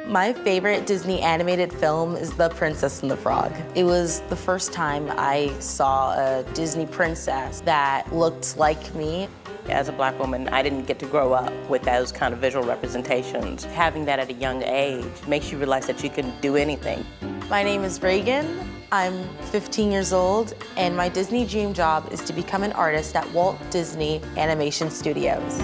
My favorite Disney animated film is The Princess and the Frog. It was the first time I saw a Disney princess that looked like me. As a Black woman, I didn't get to grow up with those kind of visual representations. Having that at a young age makes you realize that you can do anything. My name is Reagan. I'm 15 years old, and my Disney dream job is to become an artist at Walt Disney Animation Studios.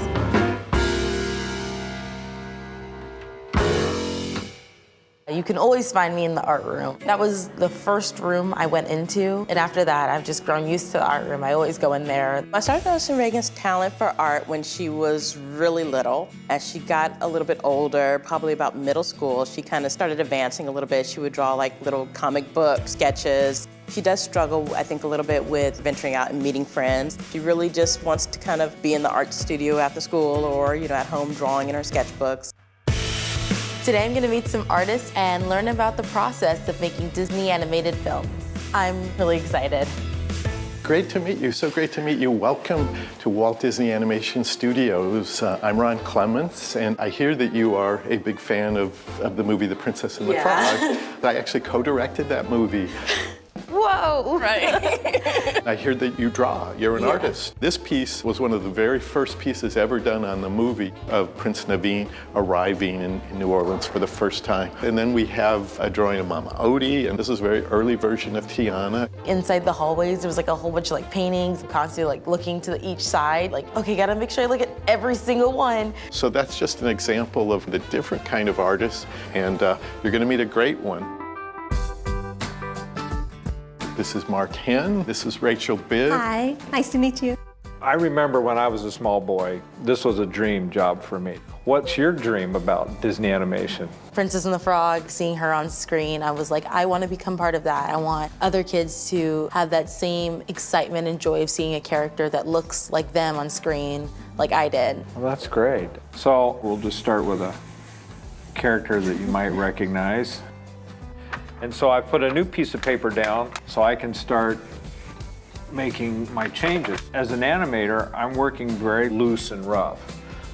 You can always find me in the art room. That was the first room I went into, and after that, I've just grown used to the art room. I always go in there. I started noticing Reagan's talent for art when she was really little. As she got a little bit older, probably about middle school, she kind of started advancing a little bit. She would draw like little comic book sketches. She does struggle, I think, a little bit with venturing out and meeting friends. She really just wants to kind of be in the art studio after school or, at home drawing in her sketchbooks. Today I'm going to meet some artists and learn about the process of making Disney animated films. I'm really excited. Great to meet you, so great to meet you. Welcome to Walt Disney Animation Studios. I'm Ron Clements, and I hear that you are a big fan of the movie The Princess and the Frog. I actually co-directed that movie. Whoa! Right. I hear that you draw. You're an artist. This piece was one of the very first pieces ever done on the movie of Prince Naveen arriving in New Orleans for the first time. And then we have a drawing of Mama Odie, and this is a very early version of Tiana. Inside the hallways, there was like a whole bunch of paintings, constantly looking to each side. Okay, gotta make sure I look at every single one. So that's just an example of the different kind of artists, and you're gonna meet a great one. This is Mark Henn. This is Rachel Bibb. Hi, nice to meet you. I remember when I was a small boy, this was a dream job for me. What's your dream about Disney animation? Princess and the Frog, seeing her on screen, I was like, I want to become part of that. I want other kids to have that same excitement and joy of seeing a character that looks like them on screen, like I did. Well, that's great. So we'll just start with a character that you might recognize. And so I put a new piece of paper down so I can start making my changes. As an animator, I'm working very loose and rough.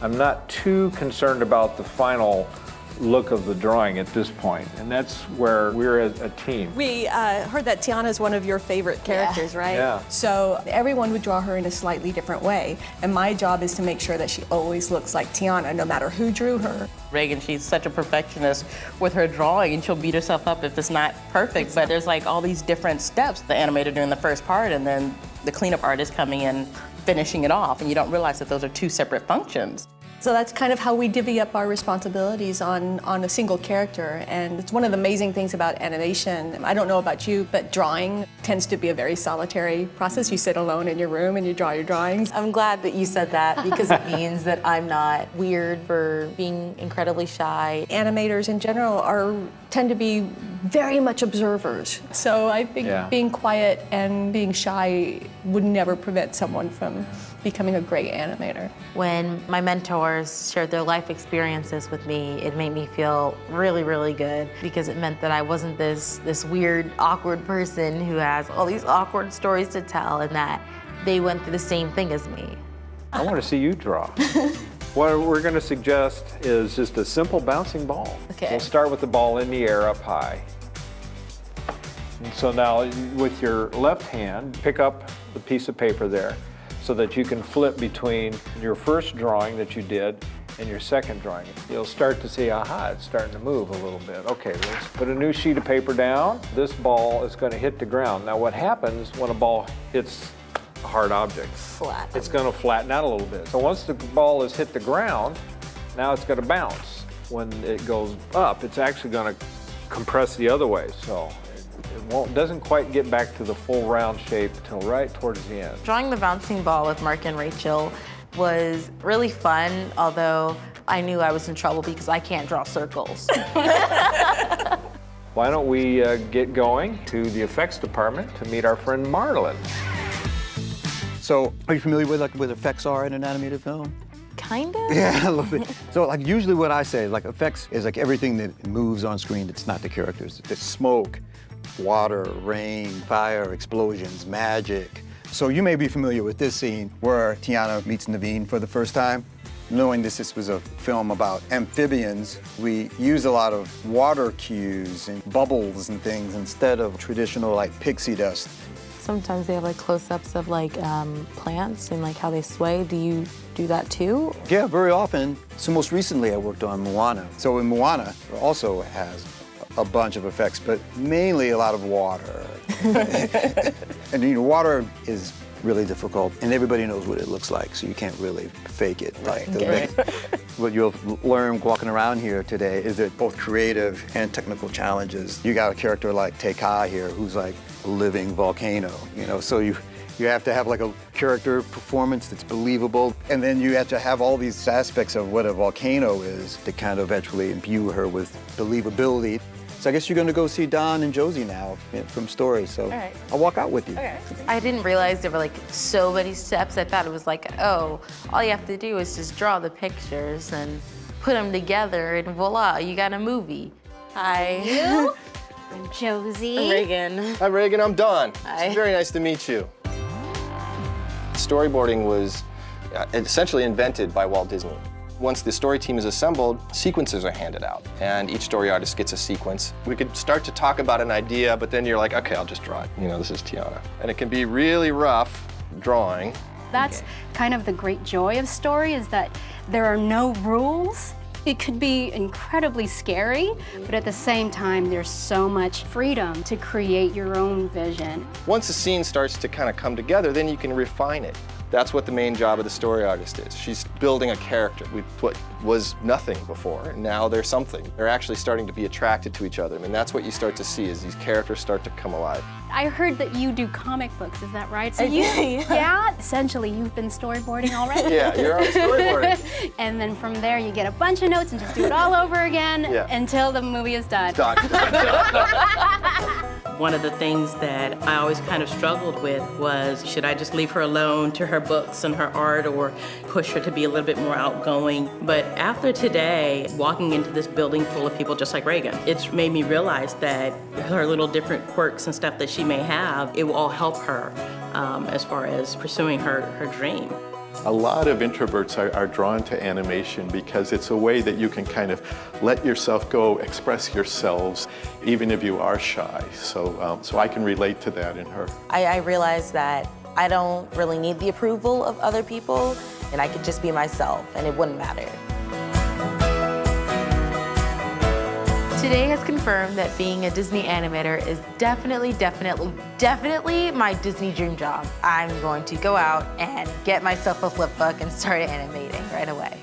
I'm not too concerned about the final look of the drawing at this point, and that's where we're a team. We heard that Tiana is one of your favorite characters, right? Yeah. So everyone would draw her in a slightly different way, and my job is to make sure that she always looks like Tiana, no matter who drew her. Reagan, she's such a perfectionist with her drawing, and she'll beat herself up if it's not perfect, but there's all these different steps. The animator doing the first part, and then the cleanup artist coming in, finishing it off, and you don't realize that those are two separate functions. So that's kind of how we divvy up our responsibilities on a single character. And it's one of the amazing things about animation. I don't know about you, but drawing tends to be a very solitary process. You sit alone in your room and you draw your drawings. I'm glad that you said that because it means that I'm not weird for being incredibly shy. Animators in general tend to be very much observers. So I think being quiet and being shy would never prevent someone from becoming a great animator. When my mentors shared their life experiences with me, it made me feel really, really good because it meant that I wasn't this weird, awkward person who has all these awkward stories to tell and that they went through the same thing as me. I want to see you draw. What we're going to suggest is just a simple bouncing ball. Okay. We'll start with the ball in the air up high. And so now with your left hand, pick up the piece of paper there so that you can flip between your first drawing that you did and your second drawing. You'll start to see, aha, it's starting to move a little bit. Okay, let's put a new sheet of paper down. This ball is going to hit the ground. Now what happens when a ball hits a hard object? Flat. It's going to flatten out a little bit. So once the ball has hit the ground, now it's going to bounce. When it goes up, it's actually going to compress the other way. So it doesn't quite get back to the full round shape until right towards the end. Drawing the bouncing ball with Mark and Rachel was really fun, although I knew I was in trouble because I can't draw circles. Why don't we get going to the effects department to meet our friend Marlon. So, are you familiar with what effects are in an animated film? Kind of? Yeah, a little bit. So, usually what I say, effects is everything that moves on screen that's not the characters. The smoke, water, rain, fire, explosions, magic. So you may be familiar with this scene where Tiana meets Naveen for the first time. Knowing this was a film about amphibians, we used a lot of water cues and bubbles and things instead of traditional like pixie dust. Sometimes they have like close-ups of like plants and like how they sway. Do you do that too? Yeah, very often. So most recently I worked on Moana. So in Moana also has a bunch of effects, but mainly a lot of water. And you know, water is really difficult, and everybody knows what it looks like, so you can't really fake it. Right. What you'll learn walking around here today is that both creative and technical challenges. You got a character like Te Kā here, who's like a living volcano, you know, so you have to have like a character performance that's believable, and then you have to have all these aspects of what a volcano is to kind of actually imbue her with believability. So I guess you're going to go see Don and Josie now from Story, so right. I'll walk out with you. Okay. I didn't realize there were like so many steps. I thought it was like, oh, all you have to do is just draw the pictures and put them together and voila, you got a movie. Hi. I'm Josie. I'm Reagan. Hi, Reagan. I'm Don. Hi. It's very nice to meet you. Storyboarding was essentially invented by Walt Disney. Once the story team is assembled, sequences are handed out, and each story artist gets a sequence. We could start to talk about an idea, but then you're like, okay, I'll just draw it. You know, this is Tiana. And it can be really rough drawing. That's kind of the great joy of Story, is that there are no rules. It could be incredibly scary, but at the same time, there's so much freedom to create your own vision. Once a scene starts to kind of come together, then you can refine it. That's what the main job of the story artist is. She's building a character. What was nothing before, and now they're something. They're actually starting to be attracted to each other. I mean, that's what you start to see, is these characters start to come alive. I heard that you do comic books, is that right? So Yeah. Essentially, you've been storyboarding already? Yeah, you're on storyboarding. And then from there, you get a bunch of notes and just do it all over again until the movie is done. Done. One of the things that I always kind of struggled with was, should I just leave her alone to her books and her art, or push her to be a little bit more outgoing? But after today, walking into this building full of people just like Reagan, it's made me realize that her little different quirks and stuff that she may have, it will all help her as far as pursuing her dream. A lot of introverts are drawn to animation because it's a way that you can kind of let yourself go, express yourselves, even if you are shy. So I can relate to that in her. I realized that I don't really need the approval of other people, and I could just be myself, and it wouldn't matter. Today has confirmed that being a Disney animator is definitely my Disney dream job. I'm going to go out and get myself a flip book and start animating right away.